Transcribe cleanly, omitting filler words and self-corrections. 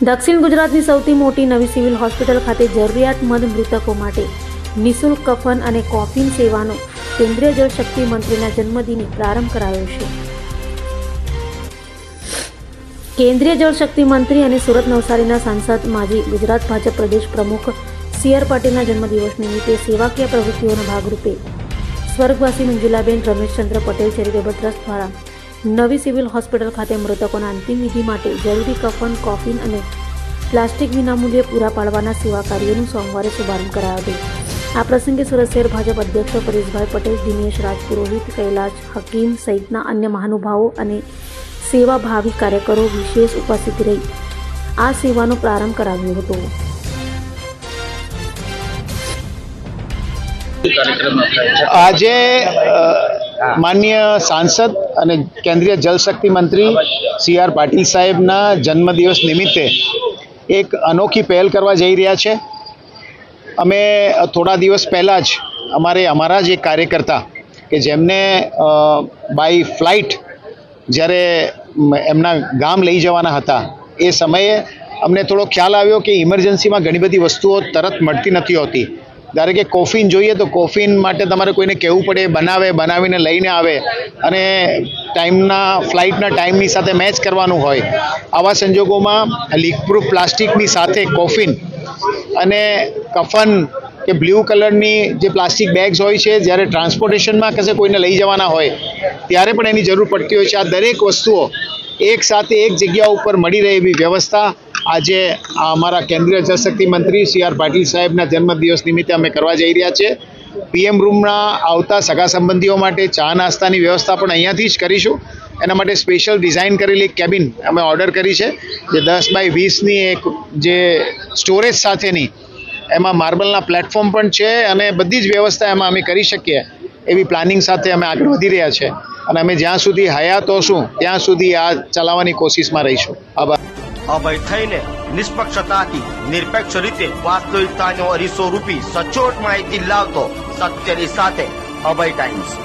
દક્ષિણ ગુજરાતની સૌથી મોટી નવી સિવિલ હોસ્પિટલ ખાતે જરૂરિયાતમંદ મૃતકો માટે નિઃશુલ્ક કફન અને કોફિન સેવાનો કેન્દ્રીય જળશક્તિ મંત્રીના જન્મદિને પ્રારંભ કરાયો છે. કેન્દ્રીય જળશક્તિ મંત્રી અને સુરત નવસારીના સાંસદ માજી ગુજરાત ભાજપ પ્રદેશ પ્રમુખ સી.આર. પાટીલના જન્મદિવસ નિમિત્તે સેવાકીય પ્રવૃત્તિઓના ભાગરૂપે સ્વર્ગવાસી મંજુલાબેન રમેશચંદ્ર પટેલ ચેરિટેબલ ટ્રસ્ટ દ્વારા નવી સિવિલ હોસ્પિટલ ખાતે મૃતકોના અંતિમ વિધિ માટે જરૂરી કફન, કોફિન અને પ્લાસ્ટિક વિનામૂલ્યે પૂરા પાડવાના સેવા કાર્યનું સોમવારે શુભારંભ કરાયો હતો. આ પ્રસંગે સુરત શહેર ભાજપ અધ્યક્ષ પરેશભાઈ પટેલ, દિનેશ રાજપુરોહિત, કૈલાશ હકીમ સહિતના અન્ય મહાનુભાવો અને સેવાભાવી કાર્યકરો વિશેષ ઉપસ્થિત રહી આ સેવાનો પ્રારંભ કરાવ્યો હતો. આજે માનનીય સાંસદ અને કેન્દ્રીય જલશક્તિ મંત્રી સી.આર. પાટીલ સાહેબના જન્મદિવસ નિમિત્તે એક અનોખી પહેલ કરવા જઈ રહ્યા છે. અમે થોડા દિવસ પહેલાં જ અમારા જ એક કાર્યકર્તા કે જેમને બાય ફ્લાઇટ જ્યારે એમના ગામ લઈ જવાના હતા એ સમયે અમને થોડો ખ્યાલ આવ્યો કે ઇમરજન્સીમાં ઘણી બધી વસ્તુઓ તરત મળતી નથી હોતી. ધારો કે કોફિન જોઈએ તો કોફિન માટે તમારે કોઈને કહેવું પડે, બનાવીને લઈને આવે અને ફ્લાઇટના ટાઈમની સાથે મેચ કરવાનું હોય. આવા સંજોગોમાં લીકપ્રૂફ પ્લાસ્ટિકની સાથે કોફિન અને કફન કે બ્લુ કલરની જે પ્લાસ્ટિક બેગ્સ હોય છે, જ્યારે ટ્રાન્સપોર્ટેશનમાં કશે કોઈને લઈ જવાના હોય ત્યારે પણ એની જરૂર પડતી હોય છે. આ દરેક વસ્તુઓ એક સાથે એક જગ્યા ઉપર મળી રહે એવી વ્યવસ્થા આજે અમારા કેન્દ્રીય જળશક્તિ મંત્રી સી.આર. પાટીલ સાહેબના જન્મદિવસ નિમિત્તે અમે કરવા જઈ રહ્યા છીએ. પીએમ રૂમના આવતા સગા સંબંધીઓ માટે ચા નાસ્તાની વ્યવસ્થા પણ અહીંયાથી જ કરીશું. એના માટે સ્પેશિયલ ડિઝાઇન કરેલી એક કેબિન અમે ઓર્ડર કરી છે, જે 10x20ની એક જે સ્ટોરેજ સાથેની, એમાં માર્બલના પ્લેટફોર્મ પણ છે અને બધી જ વ્યવસ્થા એમાં અમે કરી શકીએ એવી પ્લાનિંગ સાથે અમે આગળ વધી રહ્યા છે. અને અમે જ્યાં સુધી હયાત હોશું ત્યાં સુધી આ ચલાવવાની કોશિશમાં રહીશું. આભાર. અભય થઈને નિષ્પક્ષતાથી નિરપેક્ષ રીતે વાસ્તવિકતાનો અરીસો રૂપી સચોટ માહિતી લાવતો સત્યની સાથે અભય ટાઈમ્સ.